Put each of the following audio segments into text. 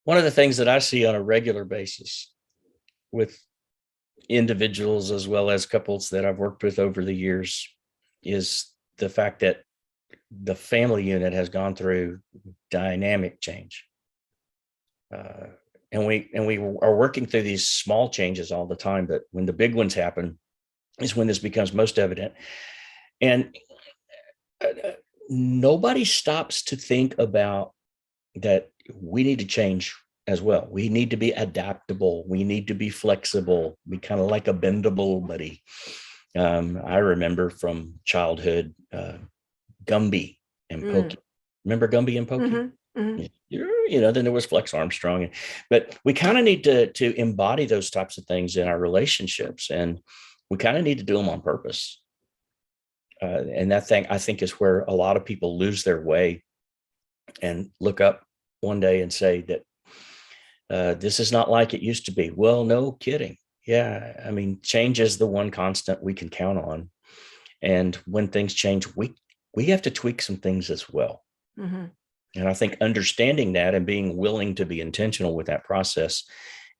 One of the things that I see on a regular basis with individuals as well as couples that I've worked with over the years is the fact that the family unit has gone through dynamic change. Uh, and we are working through these small changes all the time, but when the big ones happen is when this becomes most evident. And nobody stops to think about that we need to change as well. We need to be adaptable. We need to be flexible. Be kind of like a bendable buddy. I remember from childhood, Gumby and Pokey. Remember Gumby and Pokey? Mm-hmm. Mm-hmm. Then there was Flex Armstrong, but we kind of need to embody those types of things in our relationships, and we kind of need to do them on purpose. And that thing, I think, is where a lot of people lose their way and look up one day and say that this is not like it used to be. Well, no kidding. Yeah, I mean, change is the one constant we can count on, and when things change, we have to tweak some things as well. Mm-hmm. And I think understanding that and being willing to be intentional with that process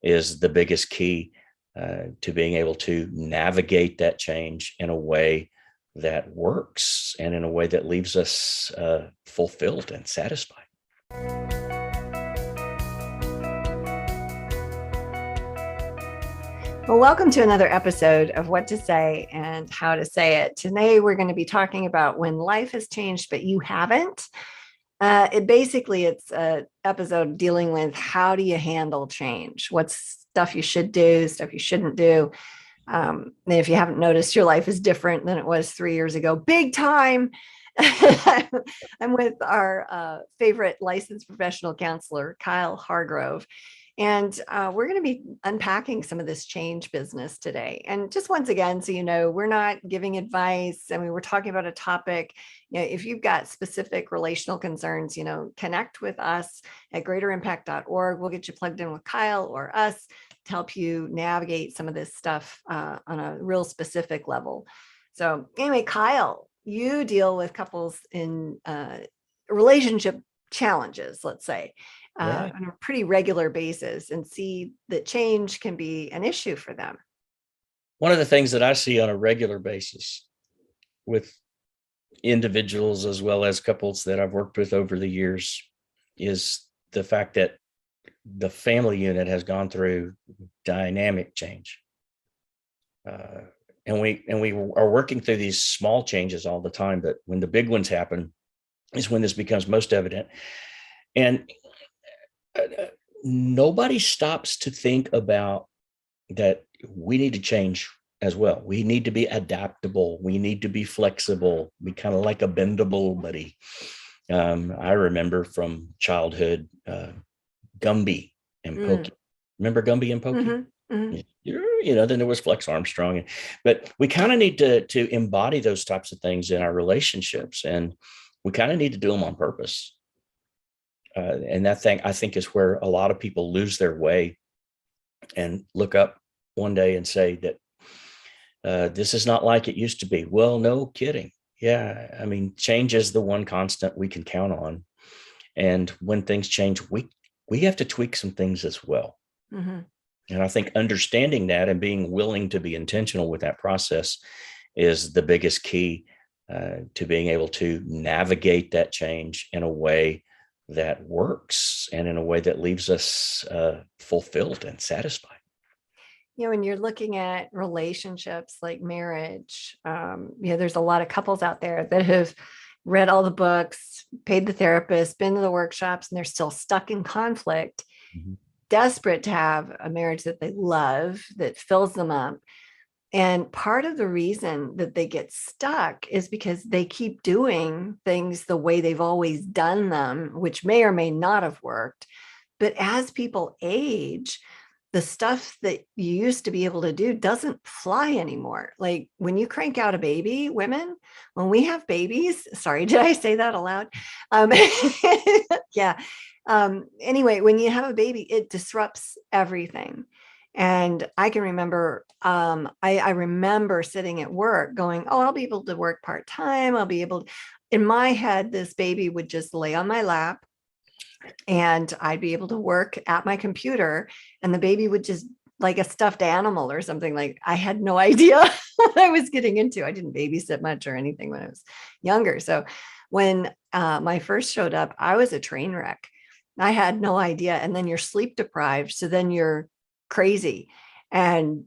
is the biggest key to being able to navigate that change in a way that works and in a way that leaves us fulfilled and satisfied. Well, welcome to another episode of What to Say and How to Say It. Today, we're going to be talking about when life has changed, but you haven't. It's an episode dealing with how do you handle change? What's stuff you should do, stuff you shouldn't do. And if you haven't noticed, your life is different than it was 3 years ago. Big time. I'm with our favorite licensed professional counselor, Kyle Hargrove. And we're going to be unpacking some of this change business today. And just once again, so you know, we're not giving advice. I mean, we're talking about a topic. If you've got specific relational concerns, connect with us at greaterimpact.org. We'll get you plugged in with Kyle or us to help you navigate some of this stuff on a real specific level. So anyway, Kyle, you deal with couples in relationship challenges, let's say. On a pretty regular basis, and see that change can be an issue for them. One of the things that I see on a regular basis with individuals as well as couples that I've worked with over the years is the fact that the family unit has gone through dynamic change. And we are working through these small changes all the time, but when the big ones happen is when this becomes most evident. And nobody stops to think about that we need to change as well. We need to be adaptable. We need to be flexible, be kind of like a bendable buddy. I remember from childhood, Gumby and Pokey. Remember Gumby and Pokey? Mm-hmm. Mm-hmm. Then there was Flex Armstrong, but we kind of need to embody those types of things in our relationships, and we kind of need to do them on purpose. And that thing, I think, is where a lot of people lose their way and look up one day and say that this is not like it used to be. Well, no kidding. Yeah, I mean, change is the one constant we can count on. And when things change, we have to tweak some things as well. Mm-hmm. And I think understanding that and being willing to be intentional with that process is the biggest key to being able to navigate that change in a way that works and in a way that leaves us fulfilled and satisfied. When you're looking at relationships like marriage, there's a lot of couples out there that have read all the books, paid the therapist, been to the workshops, and they're still stuck in conflict, desperate to have a marriage that they love, that fills them up. And part of the reason that they get stuck is because they keep doing things the way they've always done them, which may or may not have worked. But as people age, the stuff that you used to be able to do doesn't fly anymore. Like when you crank out a baby, women, when we have babies, sorry, did I say that aloud? Yeah. Anyway, when you have a baby, it disrupts everything. And I can remember, I remember sitting at work going, oh, I'll be able to work part-time. I'll be able to, in my head, this baby would just lay on my lap. and I'd be able to work at my computer, and the baby would just like a stuffed animal or something. Like, I had no idea what I was getting into. I didn't babysit much or anything when I was younger. So when my first showed up, I was a train wreck. I had no idea. And then you're sleep deprived. So then you're crazy, and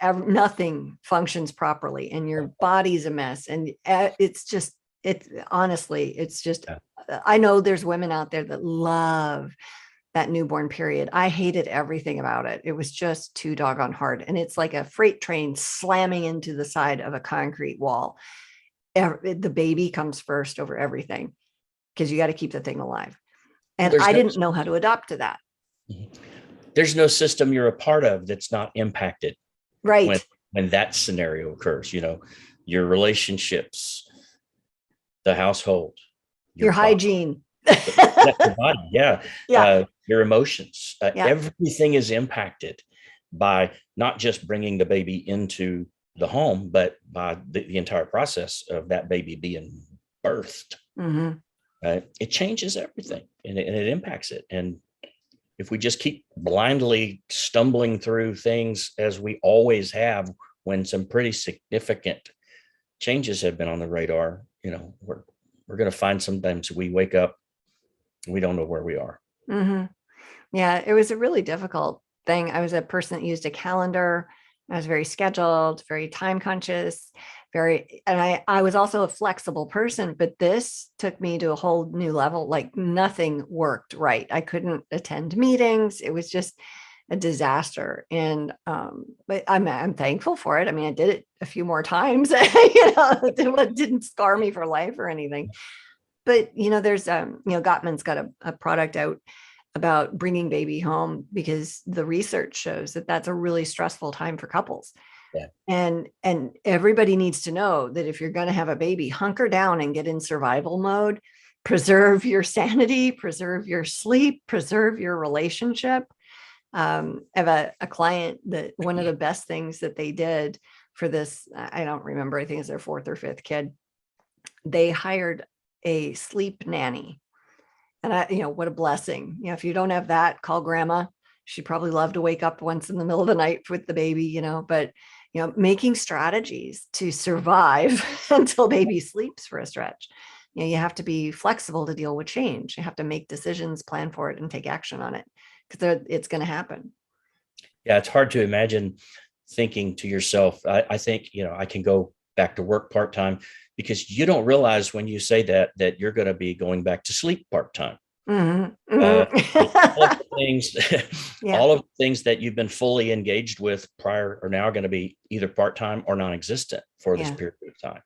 nothing functions properly, and your body's a mess. And it's honestly, it's just, Yeah. I know there's women out there that love that newborn period. I hated everything about it. It was just too doggone hard. And it's like a freight train slamming into the side of a concrete wall. The baby comes first over everything, because you got to keep the thing alive. Well, And I didn't know how to adapt to that. there's no system you're a part of that's not impacted when Right. when that scenario occurs. Your relationships, the household, your Your body, hygiene. your body, yeah, Yeah. your emotions. Yeah. Everything is impacted by not just bringing the baby into the home, but by the entire process of that baby being birthed. Mm-hmm. It changes everything, and it impacts it. And if we just keep blindly stumbling through things as we always have, when some pretty significant changes have been on the radar, we're going to find sometimes we wake up, we don't know where we are. Mm-hmm. Yeah, it was a really difficult thing. I was a person that used a calendar. I was very scheduled, very time conscious, and I was also a flexible person, but this took me to a whole new level. Like, nothing worked right. I couldn't attend meetings. It was just a disaster. And but I'm thankful for it. I mean, I did it a few more times. It didn't scar me for life or anything. But there's Gottman's got a product out about bringing baby home, because the research shows that that's a really stressful time for couples. Yeah. And everybody needs to know that if you're going to have a baby, hunker down and get in survival mode, preserve your sanity, preserve your sleep, preserve your relationship. I have a client that one of the best things that they did for this, I don't remember, I think it's their fourth or fifth kid, they hired a sleep nanny. And what a blessing. If you don't have that, call grandma. She'd probably love to wake up once in the middle of the night with the baby, but making strategies to survive until baby sleeps for a stretch. You have to be flexible to deal with change. You have to make decisions, plan for it, and take action on it, because it's going to happen. Yeah, it's hard to imagine thinking to yourself, I think, I can go back to work part-time, because you don't realize when you say that you're going to be going back to sleep part-time. Mm-hmm. All of Mm-hmm. the things, Yeah. all of the things that you've been fully engaged with prior are now going to be either part-time or non-existent for this Yeah. period of time.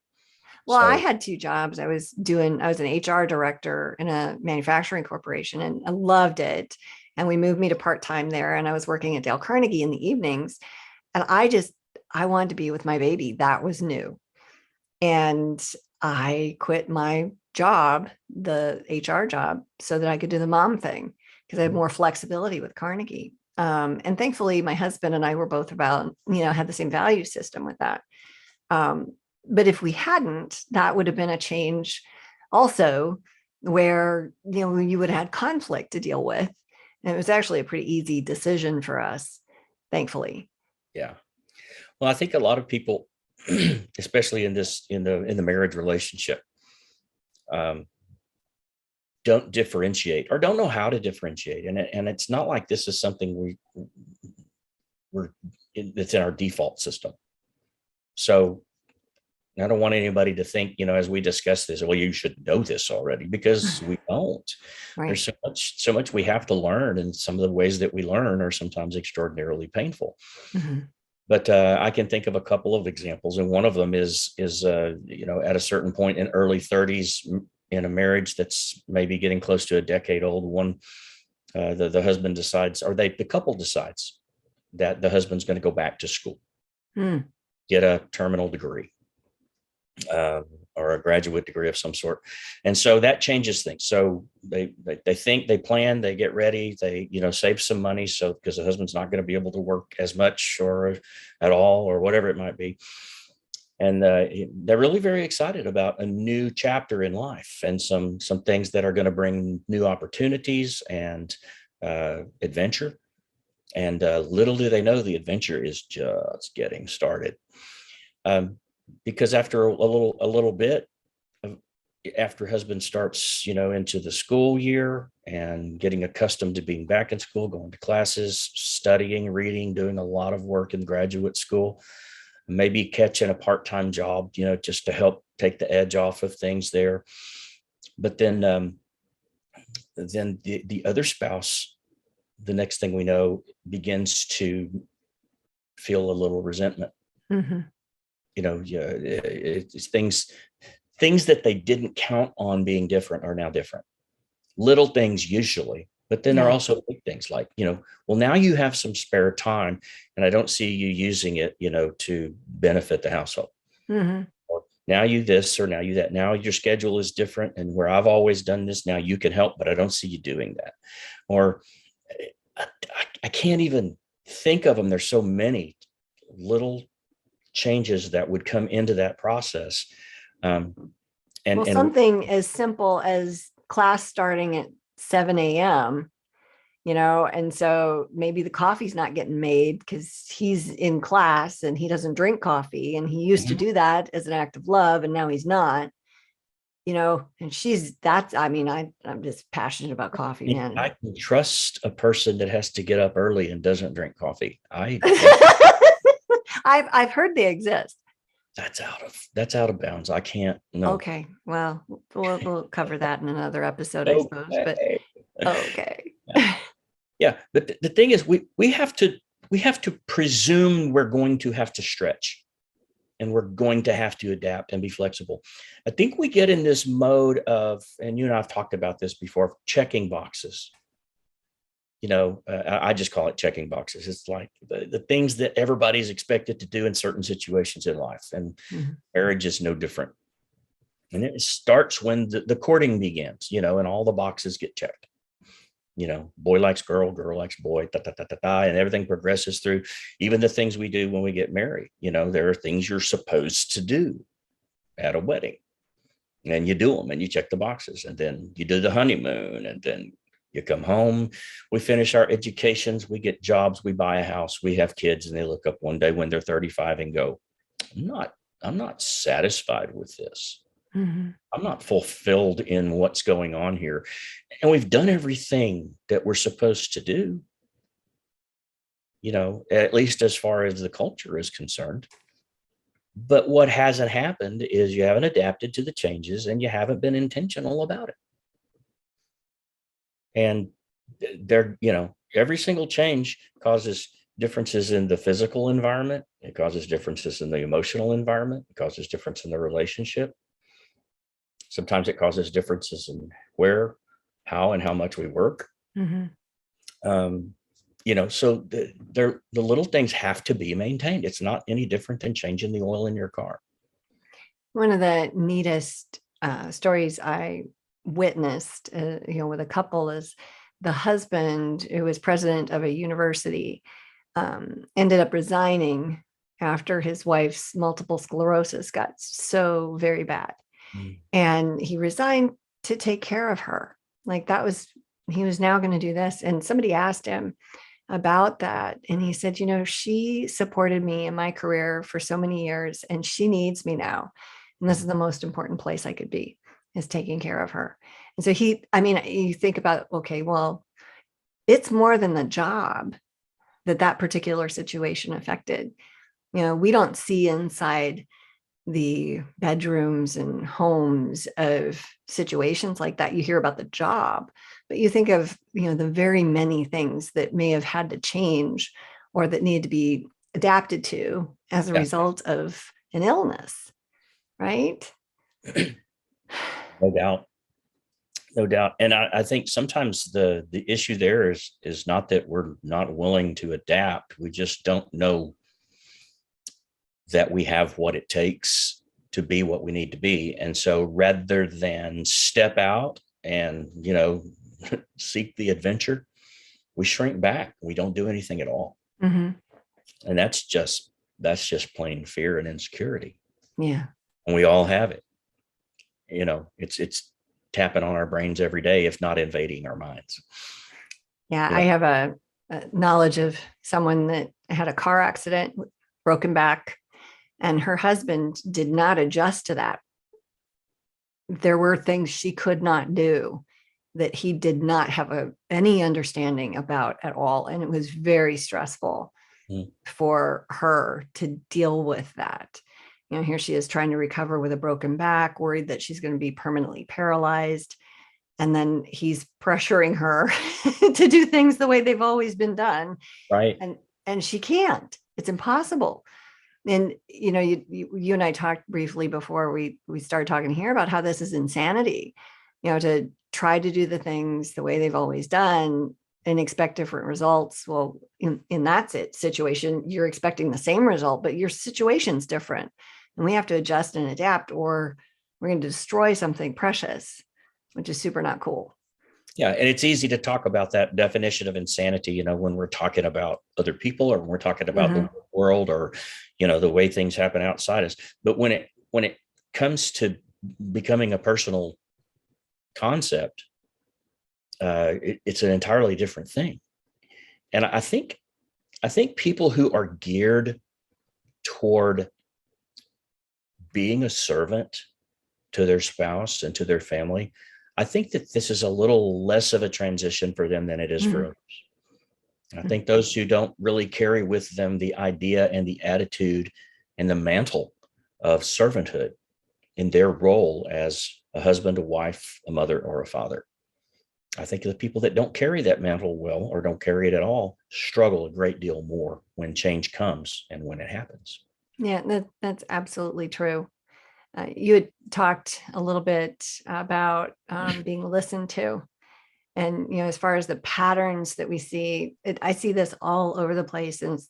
Well, I So had two jobs. I was an HR director in a manufacturing corporation, and I loved it. And we moved me to part-time there, and I was working at Dale Carnegie in the evenings. And I wanted to be with my baby. That was new. And I quit my job, the HR job, so that I could do the mom thing, because I had more flexibility with Carnegie. And thankfully, my husband and I were both had the same value system with that. But if we hadn't, that would have been a change also, where, you would have had conflict to deal with. And it was actually a pretty easy decision for us, thankfully. yeah. Well, I think a lot of people, especially in the marriage relationship, um, don't differentiate or don't know how to differentiate. And it's not like this is something it's in our default system. So I don't want anybody to think, as we discuss this, well, you should know this already, because we don't. Right. There's so much we have to learn. And some of the ways that we learn are sometimes extraordinarily painful. Mm-hmm. But I can think of a couple of examples. And one of them is at a certain point in early 30s in a marriage that's maybe getting close to a decade old, the husband decides, or the couple decides that the husband's going to go back to school, get a terminal degree, or a graduate degree of some sort. And so that changes things. So they think, they plan, they get ready, they, save some money. So, because the husband's not going to be able to work as much or at all, or whatever it might be. And they're really very excited about a new chapter in life and some things that are going to bring new opportunities and adventure. And little do they know, the adventure is just getting started. Um, because after a little bit, after husband starts, into the school year and getting accustomed to being back in school, going to classes, studying, reading, doing a lot of work in graduate school, maybe catching a part-time job, just to help take the edge off of things there. But then the other spouse, the next thing we know, begins to feel a little resentment. Mm-hmm. Yeah, it's things that they didn't count on being different are now different. Little things usually, but then there are Yeah. also big things like, well, now you have some spare time and I don't see you using it, to benefit the household. Mm-hmm. Or now you this, or now you that. Now your schedule is different. And where I've always done this, now you can help, but I don't see you doing that. Or I can't even think of them. There's so many little changes that would come into that process. Well, something as simple as class starting at 7 a.m., and so maybe the coffee's not getting made because he's in class and he doesn't drink coffee. And he used to do that as an act of love, and now he's not, and I'm just passionate about coffee, man. I can trust a person that has to get up early and doesn't drink coffee. I've heard they exist. That's out of bounds. I can't. No. Okay. Well, we'll cover that in another episode, I suppose. But okay. Yeah. But the thing is, we have to presume we're going to have to stretch and we're going to have to adapt and be flexible. I think we get in this mode of, and you and I've talked about this before, checking boxes. I just call it checking boxes. It's like the things that everybody's expected to do in certain situations in life. And marriage is no different. And it starts when the courting begins, and all the boxes get checked. Boy likes girl, girl likes boy, and everything progresses through even the things we do when we get married. There are things you're supposed to do at a wedding, and you do them and you check the boxes, and then you do the honeymoon, and then you come home, we finish our educations, we get jobs, we buy a house, we have kids, and they look up one day when they're 35 and go, I'm not satisfied with this. Mm-hmm. I'm not fulfilled in what's going on here. And we've done everything that we're supposed to do, at least as far as the culture is concerned. But what hasn't happened is you haven't adapted to the changes and you haven't been intentional about it. And every single change causes differences in the physical environment. It causes differences in the emotional environment. It causes difference in the relationship. Sometimes it causes differences in where, how, and how much we work. Mm-hmm. So the little things have to be maintained. It's not any different than changing the oil in your car. One of the neatest stories I witnessed, with a couple is the husband, who was president of a university, ended up resigning after his wife's multiple sclerosis got so very bad. And he resigned to take care of her. Like he was now going to do this. And somebody asked him about that. And he said, she supported me in my career for so many years and she needs me now. And this is the most important place I could be, is taking care of her. And so you think about, okay, well, it's more than the job that particular situation affected. We don't see inside the bedrooms and homes of situations like that. You hear about the job, but you think of, the very many things that may have had to change or that need to be adapted to as a result of an illness, right? No doubt. And I think sometimes the issue there is not that we're not willing to adapt. We just don't know that we have what it takes to be what we need to be. And so rather than step out and, seek the adventure, we shrink back. We don't do anything at all. Mm-hmm. And that's just plain fear and insecurity. Yeah. And we all have it. It's tapping on our brains every day, if not invading our minds. Yeah. You I know, have a knowledge of someone that had a car accident, broken back, and her husband did not adjust to that. There were things she could not do that he did not have any understanding about at all. And it was very stressful mm, for her to deal with that. Here she is trying to recover with a broken back, worried that she's going to be permanently paralyzed. And then he's pressuring her to do things the way they've always been done. right. And she can't. It's impossible. And you and I talked briefly before we started talking here about how this is insanity, to try to do the things the way they've always done and expect different results. Well, in that situation, you're expecting the same result, but your situation's different. And we have to adjust and adapt, or we're going to destroy something precious, which is super not cool. Yeah. And it's easy to talk about that definition of insanity, when we're talking about other people, or when we're talking about Mm-hmm. the world, or, the way things happen outside us. But when it comes to becoming a personal concept, it's an entirely different thing. And I think people who are geared toward being a servant to their spouse and to their family, I think that this is a little less of a transition for them than it is for Mm-hmm. others. I think those who don't really carry with them the idea and the attitude and the mantle of servanthood in their role as a husband, a wife, a mother, or a father, I think the people that don't carry that mantle well, or don't carry it at all, struggle a great deal more when change comes and when it happens. Yeah, that's absolutely true. You had talked a little bit about being listened to. And, as far as the patterns that we see, I see this all over the place. And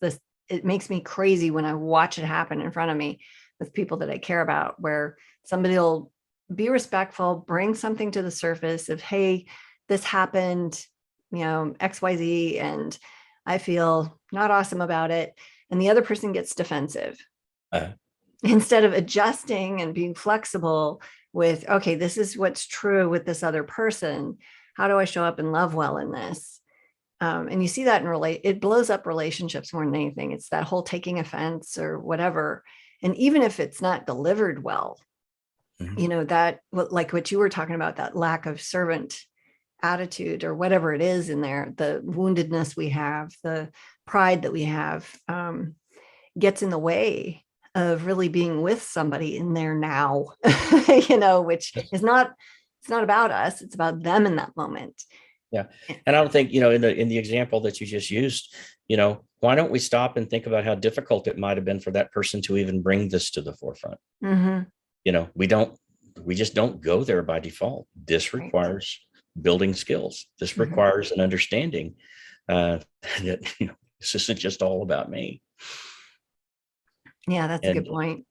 it makes me crazy when I watch it happen in front of me with people that I care about, where somebody will be respectful, bring something to the surface of, hey, this happened, XYZ, and I feel not awesome about it. And the other person gets defensive Uh, instead of adjusting and being flexible with, okay, this is what's true with this other person. How do I show up and love well in this? And you see that it blows up relationships more than anything. It's that whole taking offense or whatever. And even if it's not delivered well, mhm. that like what you were talking about, that lack of servant attitude or whatever it is in there, the woundedness we have, the pride that we have, gets in the way of really being with somebody in there now, which is not, it's not about us. It's about them in that moment. Yeah. And I don't think, in the example that you just used, why don't we stop and think about how difficult it might have been for that person to even bring this to the forefront? Mm-hmm. We just don't go there by default. This Right. requires building skills. This Mm-hmm. requires an understanding that, this isn't just all about me. Yeah, that's a And, good point.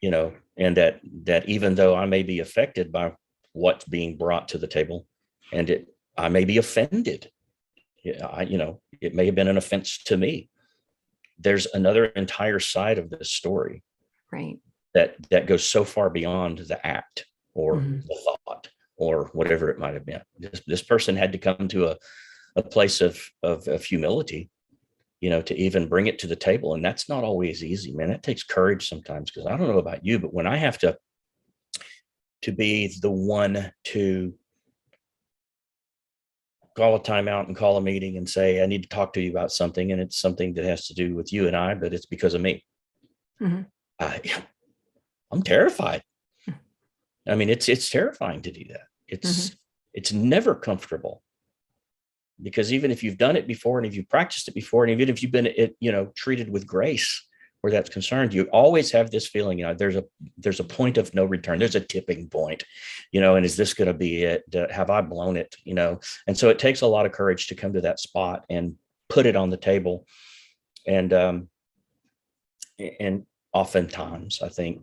and that even though I may be affected by what's being brought to the table, and I may be offended. Yeah, it may have been an offense to me. There's another entire side of this story Right. that goes so far beyond the act or Mm-hmm. the thought or whatever it might have been. This person had to come to a place of humility, to even bring it to the table. And that's not always easy, man. It takes courage sometimes, because I don't know about you, but when I have to be the one to call a timeout and call a meeting and say, I need to talk to you about something, and it's something that has to do with you and I, but it's because of me. Mm-hmm. I'm terrified. I mean, it's terrifying to do that. Mm-hmm. It's never comfortable, because even if you've done it before, and if you've practiced it before, and even if you've been treated with grace where that's concerned, you always have this feeling, there's a point of no return. There's a tipping point, and is this going to be it? Have I blown it? And so it takes a lot of courage to come to that spot and put it on the table. And oftentimes I think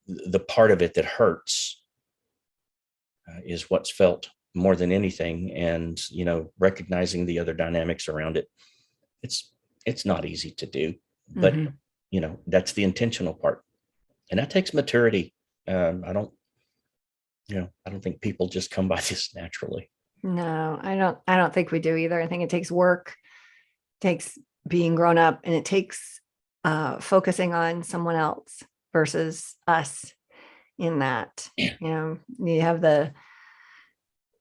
the part of it that hurts is what's felt more than anything. And, recognizing the other dynamics around it, it's not easy to do, but Mm-hmm. that's the intentional part. And that takes maturity. I don't think people just come by this naturally. No, I don't think we do either. I think it takes work, takes being grown up, and it takes focusing on someone else versus us in that. You have the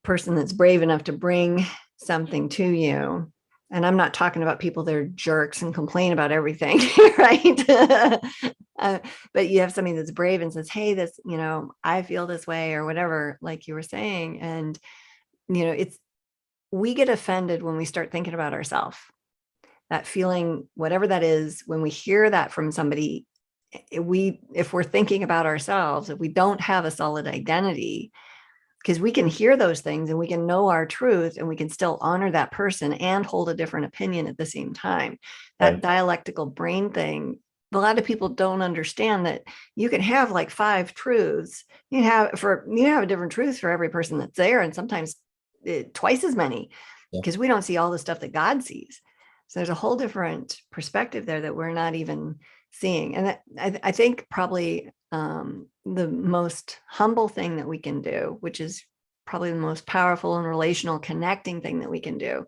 person that's brave enough to bring something to you. And I'm not talking about people that are jerks and complain about everything, right? But you have somebody that's brave and says, hey, I feel this way or whatever, like you were saying. And, we get offended when we start thinking about ourselves, that feeling, whatever that is, when we hear that from somebody, if we're thinking about ourselves, if we don't have a solid identity, because we can hear those things and we can know our truth and we can still honor that person and hold a different opinion at the same time. That dialectical brain thing, a lot of people don't understand that you can have like 5 truths. You have a different truth for every person that's there, and sometimes twice as many, because we don't see all the stuff that God sees. So there's a whole different perspective there that we're not even seeing. And I think probably the most humble thing that we can do, which is probably the most powerful and relational connecting thing that we can do,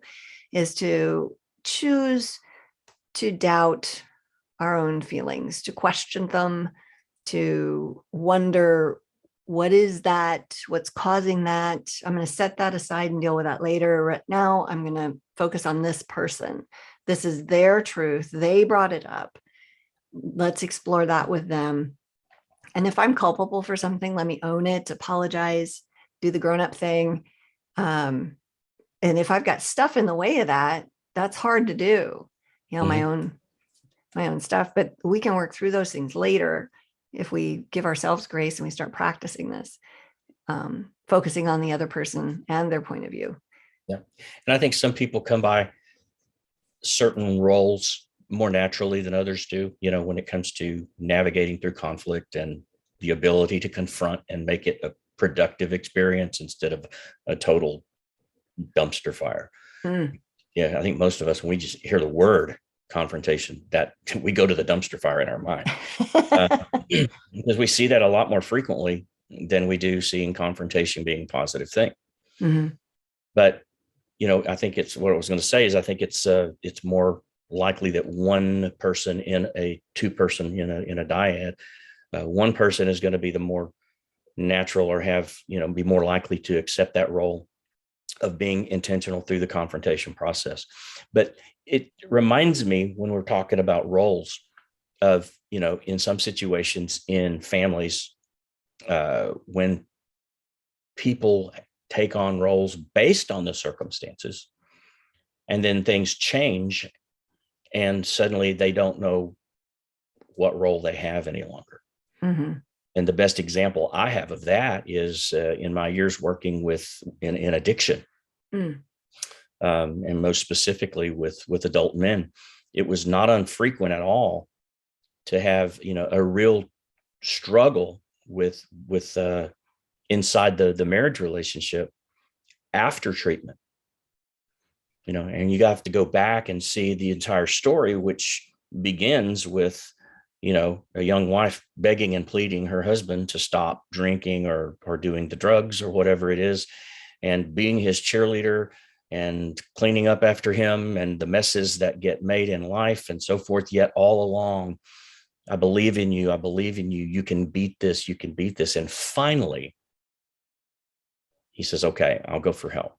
is to choose to doubt our own feelings, to question them, to wonder, what is that? What's causing that? I'm going to set that aside and deal with that later. Right now, I'm going to focus on this person. This is their truth. They brought it up. Let's explore that with them. And if I'm culpable for something, let me own it, apologize, do the grown-up thing. And if I've got stuff in the way of that, that's hard to do, my own stuff. But we can work through those things later if we give ourselves grace and we start practicing this, focusing on the other person and their point of view. Yeah. And I think some people come by certain roles more naturally than others do, when it comes to navigating through conflict and the ability to confront and make it a productive experience instead of a total dumpster fire. Yeah, I think most of us, when we just hear the word confrontation, that we go to the dumpster fire in our mind, because we see that a lot more frequently than we do seeing confrontation being a positive thing. But I think it's what I was going to say is I think it's more likely that one person in a 2-person in a dyad, one person is going to be the more natural or have be more likely to accept that role of being intentional through the confrontation process. But it reminds me, when we're talking about roles, of in some situations in families, when people take on roles based on the circumstances, and then things change and suddenly they don't know what role they have any longer. And the best example I have of that is in my years working in addiction, and most specifically with adult men. It was not unfrequent at all to have a real struggle with inside the marriage relationship after treatment. And you have to go back and see the entire story, which begins with a young wife begging and pleading her husband to stop drinking or doing the drugs or whatever it is, and being his cheerleader and cleaning up after him and the messes that get made in life and so forth. Yet all along, I believe in you. I believe in you. You can beat this. You can beat this. And finally, he says, okay, I'll go for help.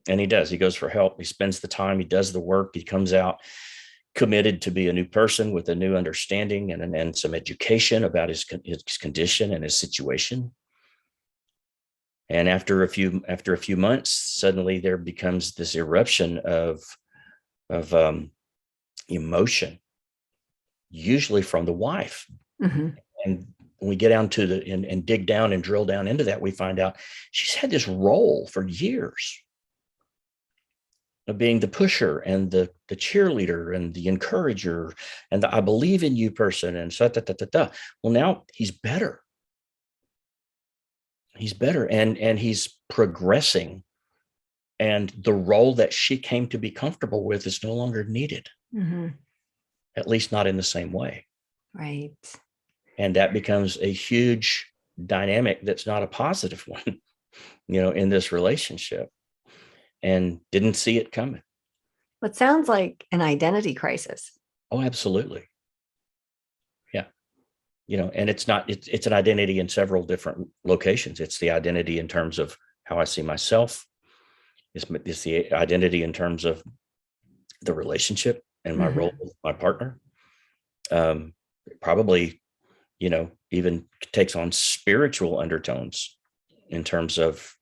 And he does. He goes for help. He spends the time. He does the work. He comes out committed to be a new person with a new understanding and some education about his condition and his situation. And after a few months, suddenly there becomes this eruption of emotion, usually from the wife. And when we get down to and dig down and drill down into that, we find out she's had this role for years of being the pusher and the cheerleader and the encourager and the I believe in you person and well, now he's better. He's better and he's progressing, and the role that she came to be comfortable with is no longer needed. at least not in the same way. Right. And that becomes a huge dynamic that's not a positive one, in this relationship, and didn't see it coming. What sounds like an identity crisis. Oh, absolutely. Yeah. And it's an identity in several different locations. It's the identity in terms of how I see myself. It's the identity in terms of the relationship and my role with my partner. Probably, even takes on spiritual undertones in terms of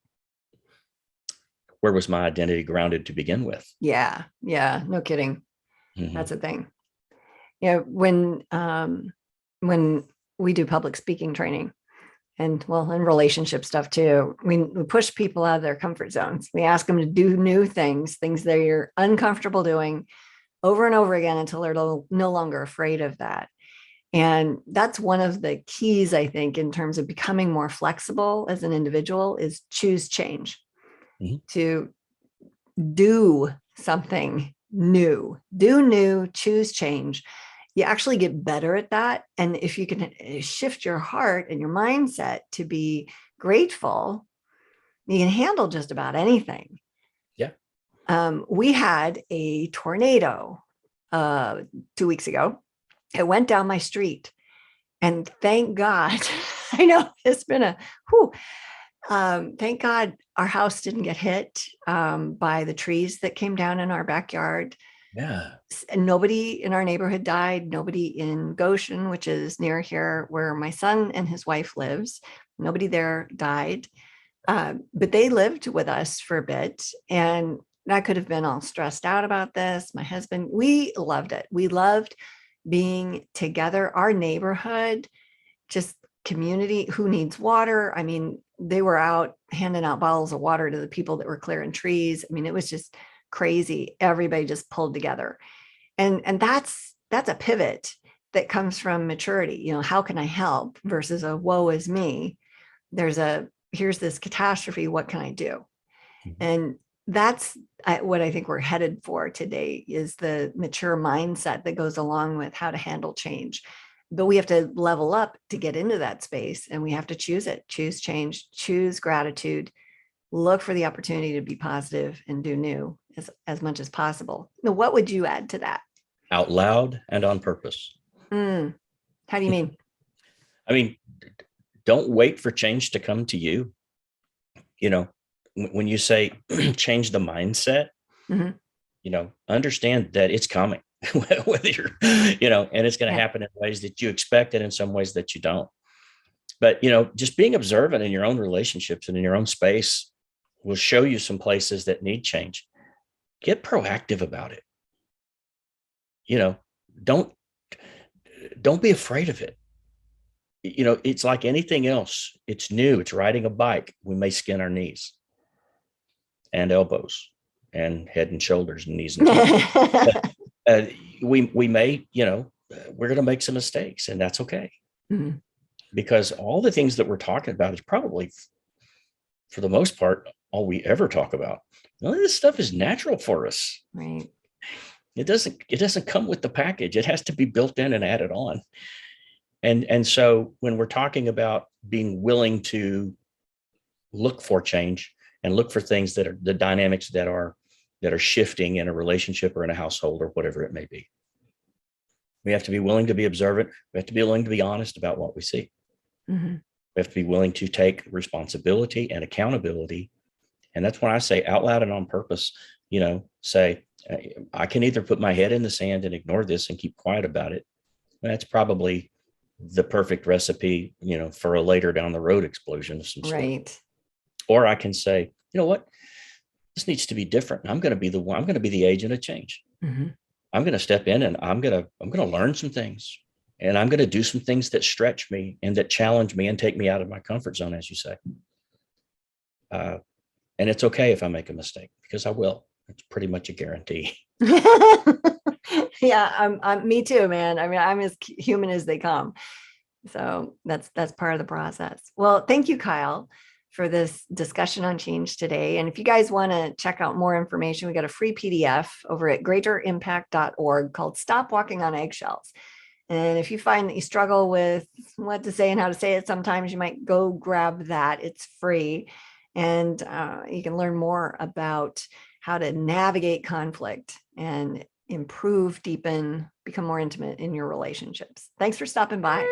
where was my identity grounded to begin with. Yeah. Yeah. No kidding. Mm-hmm. That's a thing. When we do public speaking training and relationship stuff too, we push people out of their comfort zones. We ask them to do new things they're uncomfortable doing over and over again until they're no longer afraid of that. And that's one of the keys, I think, in terms of becoming more flexible as an individual, is choose change. Mm-hmm. To do something new, choose change. You actually get better at that. And if you can shift your heart and your mindset to be grateful, you can handle just about anything. Yeah. We had a tornado 2 weeks ago. It went down my street, and thank God, I know it's been thank God our house didn't get hit by the trees that came down in our backyard. Yeah. And nobody in our neighborhood died. Nobody in Goshen, which is near here where my son and his wife lives. Nobody there died. But they lived with us for a bit. And I could have been all stressed out about this. My husband, we loved it. We loved being together. Our neighborhood, just community, who needs water. I mean, they were out handing out bottles of water to the people that were clearing trees. I mean, it was just crazy. Everybody just pulled together. And that's a pivot that comes from maturity. How can I help versus a woe is me? Here's this catastrophe. What can I do? Mm-hmm. And that's what I think we're headed for today, is the mature mindset that goes along with how to handle change. But we have to level up to get into that space, and we have to choose change, choose gratitude, look for the opportunity to be positive and do new as much as possible. Now, what would you add to that? Out loud and on purpose. How do you mean? I mean, don't wait for change to come to you. When you say change the mindset, understand that it's coming. Whether you're, and it's going to happen in ways that you expect and in some ways that you don't. But, just being observant in your own relationships and in your own space will show you some places that need change. Get proactive about it. Don't be afraid of it. It's like anything else. It's new. It's riding a bike. We may skin our knees and elbows and head and shoulders and knees and toes. We may, we're going to make some mistakes, and that's okay. Mm-hmm. Because all the things that we're talking about is probably, for the most part, all we ever talk about. None of this stuff is natural for us. Right. It doesn't come with the package. It has to be built in and added on. And so when we're talking about being willing to look for change and look for things that are the dynamics that are shifting in a relationship or in a household or whatever it may be, we have to be willing to be observant. We have to be willing to be honest about what we see. Mm-hmm. We have to be willing to take responsibility and accountability. And that's when I say out loud and on purpose, say, I can either put my head in the sand and ignore this and keep quiet about it. That's probably the perfect recipe, for a later down the road explosion of some sort. Right. Or I can say, you know what, this needs to be different. I'm going to be I'm going to be the agent of change. Mm-hmm. I'm going to step in and I'm going to learn some things, and I'm going to do some things that stretch me and that challenge me and take me out of my comfort zone, as you say. And it's okay if I make a mistake, because I will. It's pretty much a guarantee. Yeah, I'm me too, man. I mean, I'm as human as they come. So that's part of the process. Well, thank you, Kyle. for this discussion on change today. And if you guys want to check out more information, we got a free PDF over at greaterimpact.org called Stop Walking on Eggshells. And if you find that you struggle with what to say and how to say it, sometimes you might go grab that. It's free. And you can learn more about how to navigate conflict and improve, deepen, become more intimate in your relationships. Thanks for stopping by.